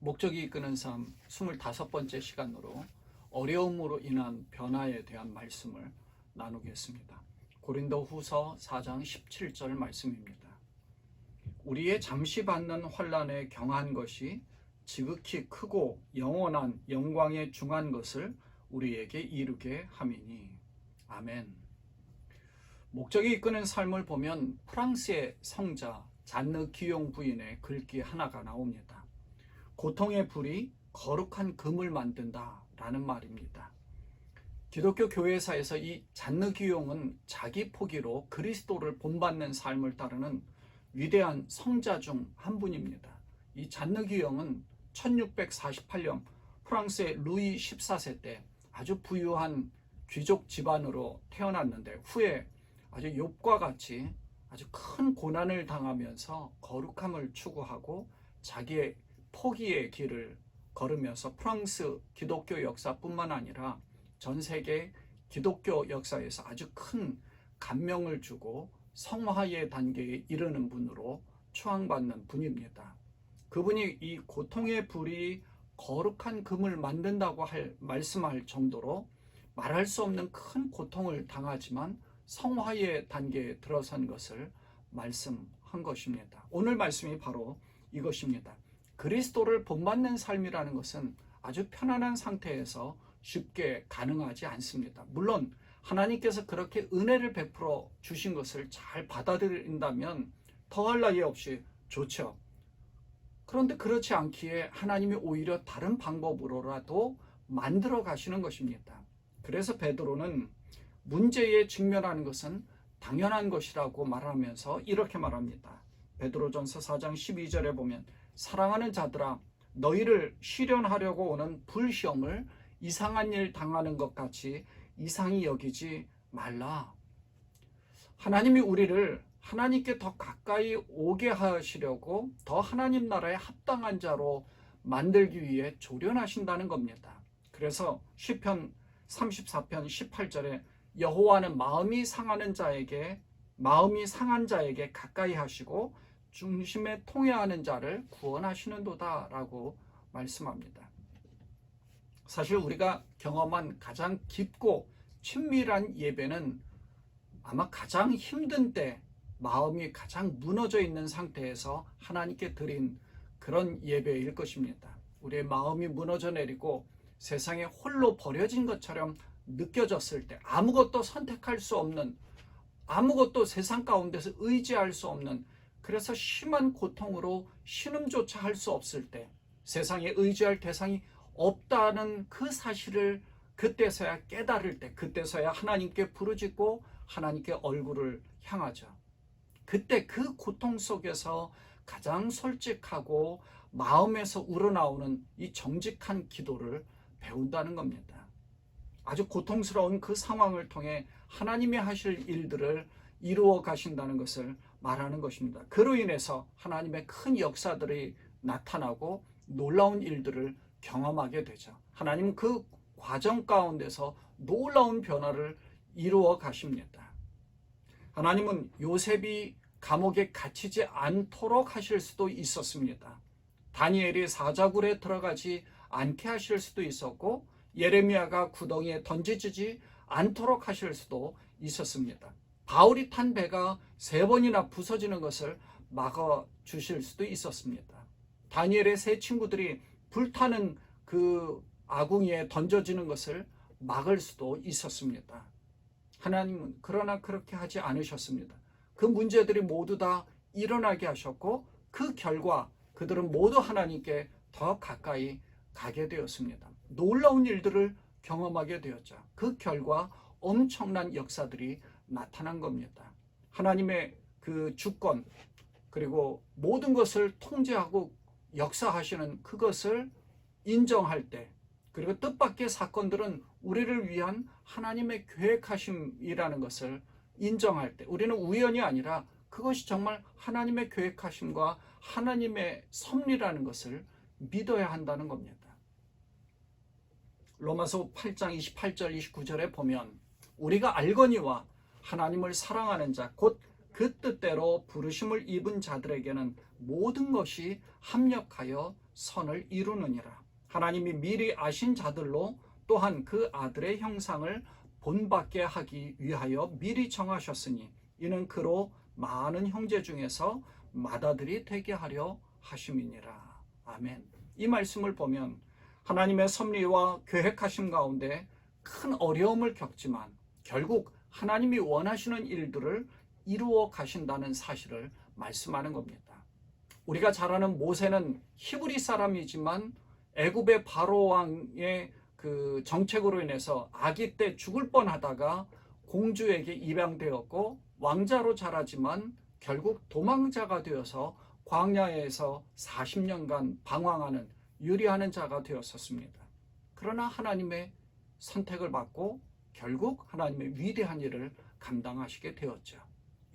목적이 이끄는 삶 25번째 시간으로 어려움으로 인한 변화에 대한 말씀을 나누겠습니다. 고린도후서 4장 17절 말씀입니다. 우리의 잠시 받는 환난에 경한 것이 지극히 크고 영원한 영광에 중한 것을 우리에게 이루게 함이니. 아멘. 목적이 이끄는 삶을 보면 프랑스의 성자 잔느 기용 부인의 글귀 하나가 나옵니다. 고통의 불이 거룩한 금을 만든다 라는 말입니다. 기독교 교회사에서 이 잔느 기용은 자기 포기로 그리스도를 본받는 삶을 따르는 위대한 성자 중 한 분입니다. 이 잔느 기용은 1648년 프랑스의 루이 14세 때 아주 부유한 귀족 집안으로 태어났는데 후에 아주 욥과 같이 아주 큰 고난을 당하면서 거룩함을 추구하고 자기의 포기의 길을 걸으면서 프랑스 기독교 역사뿐만 아니라 전 세계 기독교 역사에서 아주 큰 감명을 주고 성화의 단계에 이르는 분으로 추앙받는 분입니다. 그분이 이 고통의 불이 거룩한 금을 만든다고 말씀할 정도로 말할 수 없는 큰 고통을 당하지만 성화의 단계에 들어선 것을 말씀한 것입니다. 오늘 말씀이 바로 이것입니다. 그리스도를 본받는 삶이라는 것은 아주 편안한 상태에서 쉽게 가능하지 않습니다. 물론 하나님께서 그렇게 은혜를 베풀어 주신 것을 잘 받아들인다면 더할 나위 없이 좋죠. 그런데 그렇지 않기에 하나님이 오히려 다른 방법으로라도 만들어 가시는 것입니다. 그래서 베드로는 문제에 직면하는 것은 당연한 것이라고 말하면서 이렇게 말합니다. 베드로전서 4장 12절에 보면 사랑하는 자들아 너희를 시련하려고 오는 불시험을 이상한 일 당하는 것 같이 이상히 여기지 말라. 하나님이 우리를 하나님께 더 가까이 오게 하시려고 더 하나님 나라에 합당한 자로 만들기 위해 조련하신다는 겁니다. 그래서 시편 34편 18절에 여호와는 마음이 상한 자에게 가까이 하시고 중심에 통회하는 자를 구원하시는도다 라고 말씀합니다. 사실 우리가 경험한 가장 깊고 친밀한 예배는 아마 가장 힘든 때 마음이 가장 무너져 있는 상태에서 하나님께 드린 그런 예배일 것입니다. 우리의 마음이 무너져 내리고 세상에 홀로 버려진 것처럼 느껴졌을 때 아무것도 선택할 수 없는, 아무것도 세상 가운데서 의지할 수 없는, 그래서 심한 고통으로 신음조차 할 수 없을 때, 세상에 의지할 대상이 없다는 그 사실을 그때서야 깨달을 때, 그때서야 하나님께 부르짖고 하나님께 얼굴을 향하죠. 그때 그 고통 속에서 가장 솔직하고 마음에서 우러나오는 이 정직한 기도를 배운다는 겁니다. 아주 고통스러운 그 상황을 통해 하나님이 하실 일들을 이루어 가신다는 것을 말하는 것입니다. 그로 인해서 하나님의 큰 역사들이 나타나고 놀라운 일들을 경험하게 되죠. 하나님은 그 과정 가운데서 놀라운 변화를 이루어 가십니다. 하나님은 요셉이 감옥에 갇히지 않도록 하실 수도 있었습니다. 다니엘이 사자굴에 들어가지 않게 하실 수도 있었고 예레미야가 구덩이에 던져지지 않도록 하실 수도 있었습니다. 바울이 탄 배가 3번이나 부서지는 것을 막아주실 수도 있었습니다. 다니엘의 세 친구들이 불타는 그 아궁이에 던져지는 것을 막을 수도 있었습니다. 하나님은 그러나 그렇게 하지 않으셨습니다. 그 문제들이 모두 다 일어나게 하셨고 그 결과 그들은 모두 하나님께 더 가까이 가게 되었습니다. 놀라운 일들을 경험하게 되었죠. 그 결과 엄청난 역사들이 나타난 겁니다. 하나님의 그 주권 그리고 모든 것을 통제하고 역사하시는 그것을 인정할 때, 그리고 뜻밖의 사건들은 우리를 위한 하나님의 계획하심이라는 것을 인정할 때 우리는 우연이 아니라 그것이 정말 하나님의 계획하심과 하나님의 섭리라는 것을 믿어야 한다는 겁니다. 로마서 8장 28절 29절에 보면 우리가 알거니와 하나님을 사랑하는 자 곧 그 뜻대로 부르심을 입은 자들에게는 모든 것이 합력하여 선을 이루느니라. 하나님이 미리 아신 자들로 또한 그 아들의 형상을 본받게 하기 위하여 미리 정하셨으니 이는 그로 많은 형제 중에서 맏아들이 되게 하려 하심이니라. 아멘. 이 말씀을 보면 하나님의 섭리와 계획하심 가운데 큰 어려움을 겪지만 결국 하나님이 원하시는 일들을 이루어 가신다는 사실을 말씀하는 겁니다. 우리가 잘 아는 모세는 히브리 사람이지만 애굽의 바로 왕의 그 정책으로 인해서 아기 때 죽을 뻔하다가 공주에게 입양되었고 왕자로 자라지만 결국 도망자가 되어서 광야에서 40년간 방황하는 유리하는 자가 되었었습니다. 그러나 하나님의 선택을 받고 결국 하나님의 위대한 일을 감당하시게 되었죠.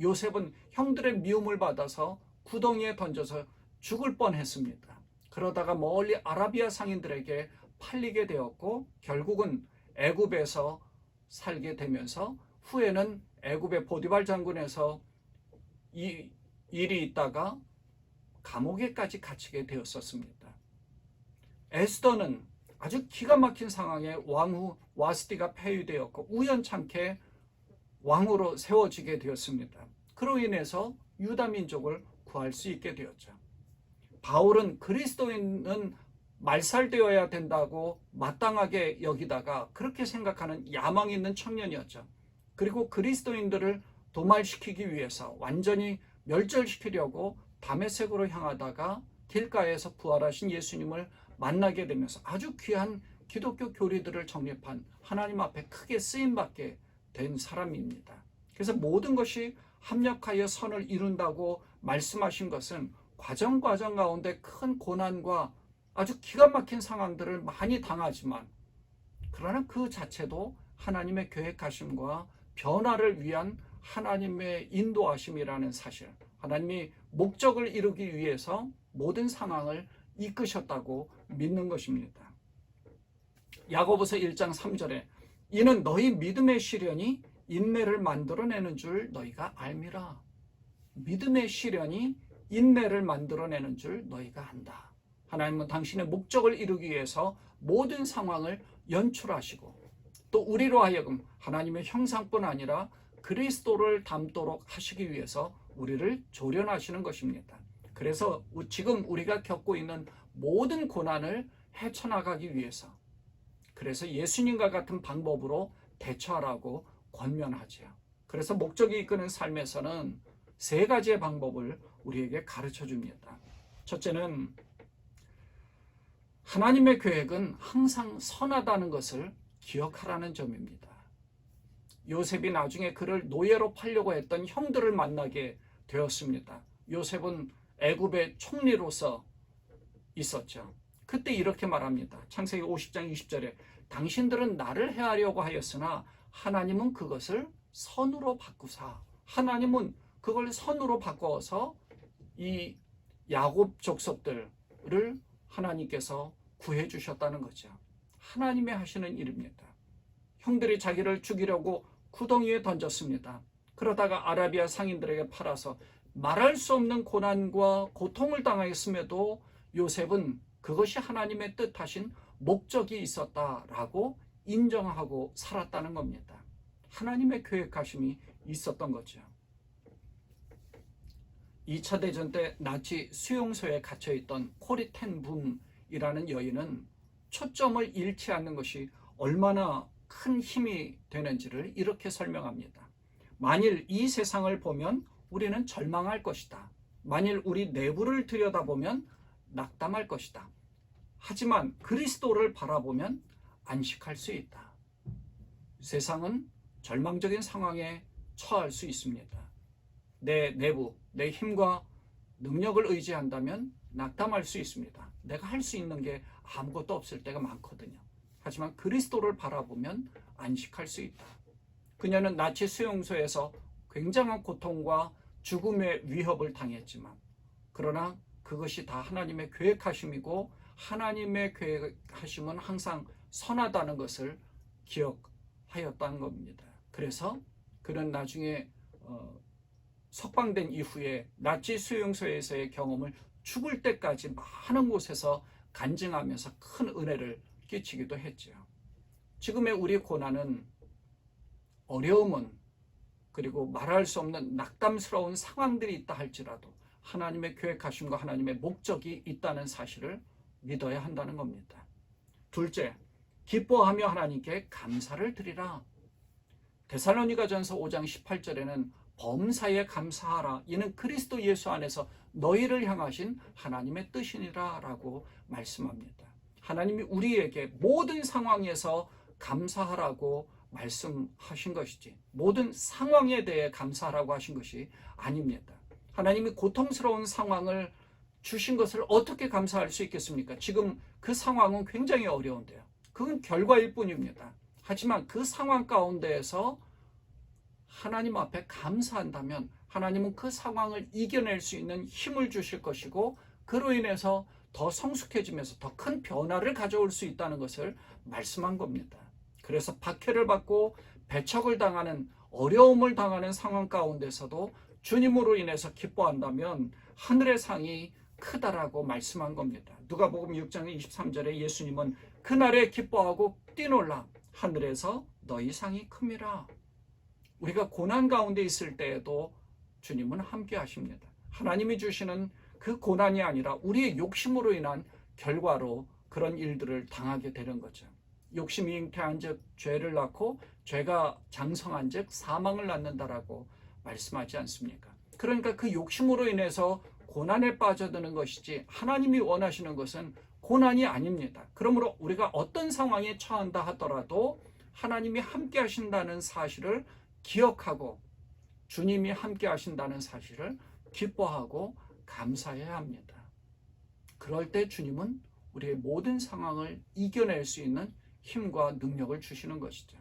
요셉은 형들의 미움을 받아서 구덩이에 던져서 죽을 뻔했습니다. 그러다가 멀리 아라비아 상인들에게 팔리게 되었고 결국은 애굽에서 살게 되면서 후에는 애굽의 보디발 장군에서 이 일이 있다가 감옥에까지 갇히게 되었었습니다. 에스더는 아주 기가 막힌 상황에 왕후 와스티가 폐위되었고 우연찮게 왕으로 세워지게 되었습니다. 그로 인해서 유다 민족을 구할 수 있게 되었죠. 바울은 그리스도인은 말살되어야 된다고 마땅하게 여기다가 그렇게 생각하는 야망 있는 청년이었죠. 그리고 그리스도인들을 도말시키기 위해서 완전히 멸절시키려고 다메섹으로 향하다가 길가에서 부활하신 예수님을 만나게 되면서 아주 귀한 기독교 교리들을 정립한 하나님 앞에 크게 쓰임받게 된 사람입니다. 그래서 모든 것이 합력하여 선을 이룬다고 말씀하신 것은 과정 가운데 큰 고난과 아주 기가 막힌 상황들을 많이 당하지만 그러나 그 자체도 하나님의 계획하심과 변화를 위한 하나님의 인도하심이라는 사실, 하나님이 목적을 이루기 위해서 모든 상황을 이끄셨다고 믿는 것입니다. 야고보서 1장 3절에 이는 너희 믿음의 시련이 인내를 만들어내는 줄 너희가 알미라. 믿음의 시련이 인내를 만들어내는 줄 너희가 안다. 하나님은 당신의 목적을 이루기 위해서 모든 상황을 연출하시고 또 우리로 하여금 하나님의 형상뿐 아니라 그리스도를 닮도록 하시기 위해서 우리를 조련하시는 것입니다. 그래서 지금 우리가 겪고 있는 모든 고난을 헤쳐나가기 위해서 그래서 예수님과 같은 방법으로 대처하라고 권면하지요. 그래서 목적이 이끄는 삶에서는 세 가지의 방법을 우리에게 가르쳐 줍니다. 첫째는 하나님의 계획은 항상 선하다는 것을 기억하라는 점입니다. 요셉이 나중에 그를 노예로 팔려고 했던 형들을 만나게 되었습니다. 요셉은 애굽의 총리로서 있었죠. 그때 이렇게 말합니다. 창세기 50장 20절에 당신들은 나를 해하려고 하였으나 하나님은 그것을 선으로 바꾸사. 하나님은 그걸 선으로 바꿔서 이 야곱 족속들을 하나님께서 구해 주셨다는 거죠. 하나님의 하시는 일입니다. 형들이 자기를 죽이려고 구덩이에 던졌습니다. 그러다가 아라비아 상인들에게 팔아서 말할 수 없는 고난과 고통을 당하였음에도 요셉은 그것이 하나님의 뜻하신 목적이 있었다라고 인정하고 살았다는 겁니다. 하나님의 계획하심이 있었던 거죠. 2차 대전 때 나치 수용소에 갇혀있던 코리 텐 붐이라는 여인은 초점을 잃지 않는 것이 얼마나 큰 힘이 되는지를 이렇게 설명합니다. 만일 이 세상을 보면 우리는 절망할 것이다. 만일 우리 내부를 들여다보면 낙담할 것이다. 하지만 그리스도를 바라보면 안식할 수 있다. 세상은 절망적인 상황에 처할 수 있습니다. 내 내부, 내 힘과 능력을 의지한다면 낙담할 수 있습니다. 내가 할 수 있는 게 아무것도 없을 때가 많거든요. 하지만 그리스도를 바라보면 안식할 수 있다. 그녀는 나치 수용소에서 굉장한 고통과 죽음의 위협을 당했지만 그러나 그것이 다 하나님의 계획하심이고 하나님의 계획하심은 항상 선하다는 것을 기억하였다는 겁니다. 그래서 그는 나중에 석방된 이후에 나치 수용소에서의 경험을 죽을 때까지 많은 곳에서 간증하면서 큰 은혜를 끼치기도 했죠. 지금의 우리 고난은, 어려움은, 그리고 말할 수 없는 낙담스러운 상황들이 있다 할지라도 하나님의 계획하심과 하나님의 목적이 있다는 사실을 믿어야 한다는 겁니다. 둘째, 기뻐하며 하나님께 감사를 드리라. 데살로니가전서 5장 18절에는 범사에 감사하라. 이는 그리스도 예수 안에서 너희를 향하신 하나님의 뜻이니라 라고 말씀합니다. 하나님이 우리에게 모든 상황에서 감사하라고 말씀하신 것이지, 모든 상황에 대해 감사하라고 하신 것이 아닙니다. 하나님이 고통스러운 상황을 주신 것을 어떻게 감사할 수 있겠습니까? 지금 그 상황은 굉장히 어려운데요. 그건 결과일 뿐입니다. 하지만 그 상황 가운데에서 하나님 앞에 감사한다면 하나님은 그 상황을 이겨낼 수 있는 힘을 주실 것이고, 그로 인해서 더 성숙해지면서 더 큰 변화를 가져올 수 있다는 것을 말씀한 겁니다. 그래서 박해를 받고 배척을 당하는, 어려움을 당하는 상황 가운데서도 주님으로 인해서 기뻐한다면 하늘의 상이 크다라고 말씀한 겁니다. 누가복음 6장 23절에 예수님은 그날에 기뻐하고 뛰놀라, 하늘에서 너희 상이 큼이라. 우리가 고난 가운데 있을 때에도 주님은 함께 하십니다. 하나님이 주시는 그 고난이 아니라 우리의 욕심으로 인한 결과로 그런 일들을 당하게 되는 거죠. 욕심이 잉태한 즉 죄를 낳고, 죄가 장성한 즉 사망을 낳는다라고 말씀하지 않습니까? 그러니까 그 욕심으로 인해서 고난에 빠져드는 것이지, 하나님이 원하시는 것은 고난이 아닙니다. 그러므로 우리가 어떤 상황에 처한다 하더라도 하나님이 함께 하신다는 사실을 기억하고, 주님이 함께 하신다는 사실을 기뻐하고 감사해야 합니다. 그럴 때 주님은 우리의 모든 상황을 이겨낼 수 있는 힘과 능력을 주시는 것이죠.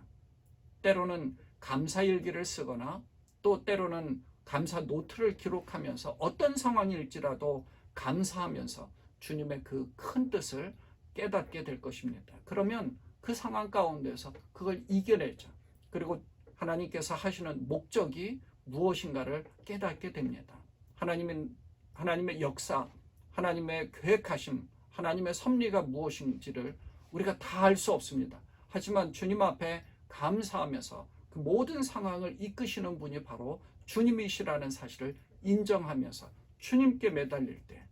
때로는 감사일기를 쓰거나 또 때로는 감사 노트를 기록하면서 어떤 상황일지라도 감사하면서 주님의 그 큰 뜻을 깨닫게 될 것입니다. 그러면 그 상황 가운데서 그걸 이겨내죠. 그리고 하나님께서 하시는 목적이 무엇인가를 깨닫게 됩니다. 하나님의 역사, 하나님의 계획하심, 하나님의 섭리가 무엇인지를 우리가 다 알 수 없습니다. 하지만 주님 앞에 감사하면서 그 모든 상황을 이끄시는 분이 바로 주님이시라는 사실을 인정하면서 주님께 매달릴 때,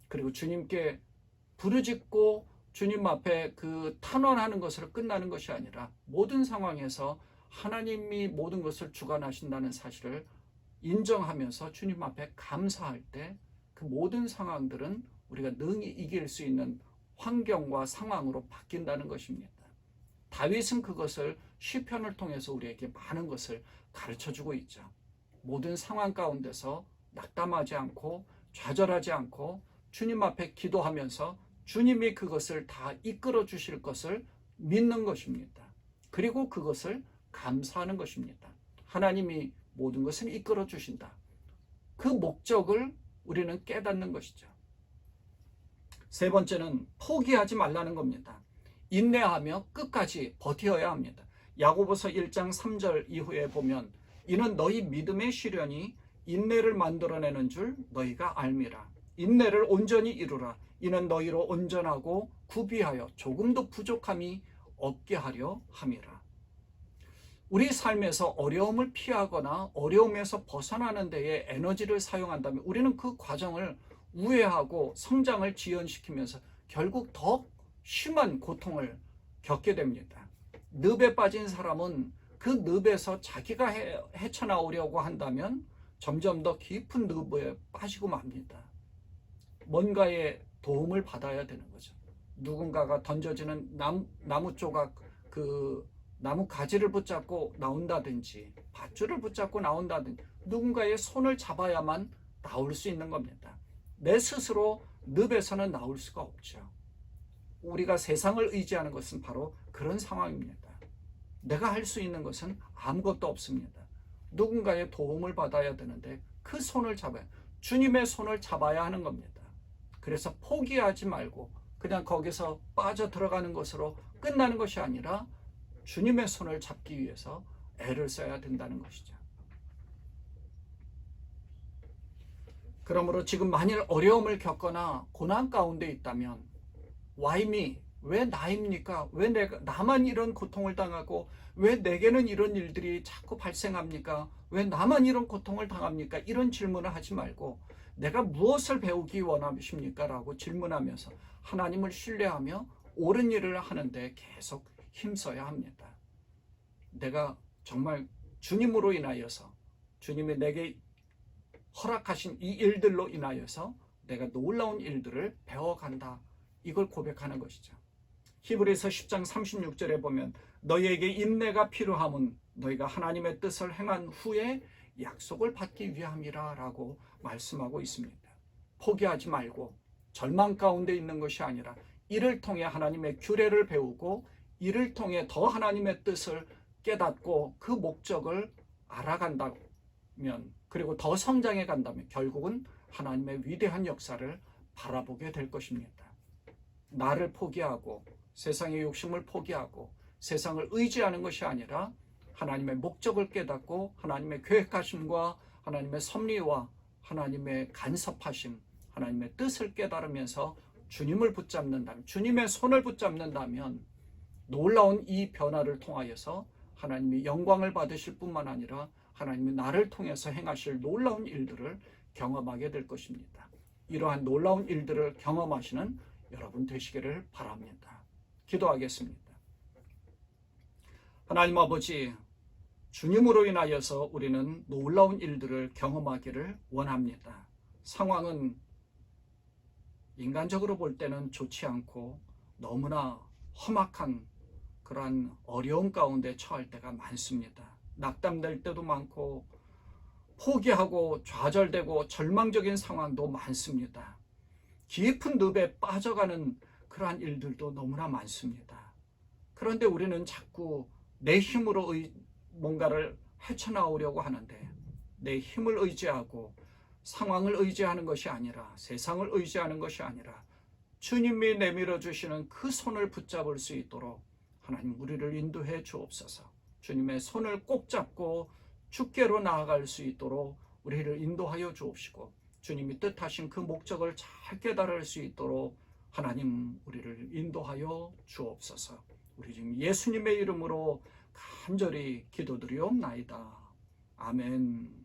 그리고 주님께 부르짖고 주님 앞에 그 탄원하는 것으로 끝나는 것이 아니라 모든 상황에서 하나님이 모든 것을 주관하신다는 사실을 인정하면서 주님 앞에 감사할 때 그 모든 상황들은 우리가 능히 이길 수 있는 환경과 상황으로 바뀐다는 것입니다. 다윗은 그것을 시편을 통해서 우리에게 많은 것을 가르쳐주고 있죠. 모든 상황 가운데서 낙담하지 않고 좌절하지 않고 주님 앞에 기도하면서 주님이 그것을 다 이끌어 주실 것을 믿는 것입니다. 그리고 그것을 감사하는 것입니다. 하나님이 모든 것을 이끌어 주신다. 그 목적을 우리는 깨닫는 것이죠. 세 번째는 포기하지 말라는 겁니다. 인내하며 끝까지 버텨야 합니다. 야고보서 1장 3절 이후에 보면 이는 너희 믿음의 시련이 인내를 만들어내는 줄 너희가 알미라. 인내를 온전히 이루라. 이는 너희로 온전하고 구비하여 조금도 부족함이 없게 하려 함이라. 우리 삶에서 어려움을 피하거나 어려움에서 벗어나는 데에 에너지를 사용한다면 우리는 그 과정을 우회하고 성장을 지연시키면서 결국 더 심한 고통을 겪게 됩니다. 늪에 빠진 사람은 그 늪에서 자기가 헤쳐나오려고 한다면 점점 더 깊은 늪에 빠지고 맙니다. 뭔가의 도움을 받아야 되는 거죠. 누군가가 던져지는 나무 조각, 나무 가지를 붙잡고 나온다든지 밧줄을 붙잡고 나온다든지 누군가의 손을 잡아야만 나올 수 있는 겁니다. 내 스스로 늪에서는 나올 수가 없죠. 우리가 세상을 의지하는 것은 바로 그런 상황입니다. 내가 할 수 있는 것은 아무것도 없습니다. 누군가의 도움을 받아야 되는데 그 손을 잡아야, 주님의 손을 잡아야 하는 겁니다. 그래서 포기하지 말고 그냥 거기서 빠져 들어가는 것으로 끝나는 것이 아니라 주님의 손을 잡기 위해서 애를 써야 된다는 것이죠. 그러므로 지금 만일 어려움을 겪거나 고난 가운데 있다면 Why me? 왜 나입니까? 왜 나만 이런 고통을 당하고 왜 내게는 이런 일들이 자꾸 발생합니까? 왜 나만 이런 고통을 당합니까? 이런 질문을 하지 말고 내가 무엇을 배우기 원하십니까? 라고 질문하면서 하나님을 신뢰하며 옳은 일을 하는데 계속 힘써야 합니다. 내가 정말 주님으로 인하여서 주님이 내게 허락하신 이 일들로 인하여서 내가 놀라운 일들을 배워간다. 이걸 고백하는 것이죠. 히브리서 10장 36절에 보면 너희에게 인내가 필요함은 너희가 하나님의 뜻을 행한 후에 약속을 받기 위함이라 라고 말씀하고 있습니다. 포기하지 말고 절망 가운데 있는 것이 아니라 이를 통해 하나님의 규례를 배우고 이를 통해 더 하나님의 뜻을 깨닫고 그 목적을 알아간다면 그리고 더 성장해 간다면 결국은 하나님의 위대한 역사를 바라보게 될 것입니다. 나를 포기하고 세상의 욕심을 포기하고 세상을 의지하는 것이 아니라 하나님의 목적을 깨닫고 하나님의 계획하심과 하나님의 섭리와 하나님의 간섭하심, 하나님의 뜻을 깨달으면서 주님을 붙잡는다면, 주님의 손을 붙잡는다면 놀라운 이 변화를 통하여서 하나님의 영광을 받으실 뿐만 아니라 하나님이 나를 통해서 행하실 놀라운 일들을 경험하게 될 것입니다. 이러한 놀라운 일들을 경험하시는 여러분 되시기를 바랍니다. 기도하겠습니다. 하나님 아버지, 주님으로 인하여서 우리는 놀라운 일들을 경험하기를 원합니다. 상황은 인간적으로 볼 때는 좋지 않고 너무나 험악한 그러한 어려움 가운데 처할 때가 많습니다. 낙담될 때도 많고 포기하고 좌절되고 절망적인 상황도 많습니다. 깊은 늪에 빠져가는 그러한 일들도 너무나 많습니다. 그런데 우리는 자꾸 내 힘으로 뭔가를 헤쳐나오려고 하는데 내 힘을 의지하고 상황을 의지하는 것이 아니라 세상을 의지하는 것이 아니라 주님이 내밀어 주시는 그 손을 붙잡을 수 있도록 하나님 우리를 인도해 주옵소서. 주님의 손을 꼭 잡고 주께로 나아갈 수 있도록 우리를 인도하여 주옵시고 주님이 뜻하신 그 목적을 잘 깨달을 수 있도록 하나님 우리를 인도하여 주옵소서. 우리 지금 예수님의 이름으로 간절히 기도드리옵나이다. 아멘.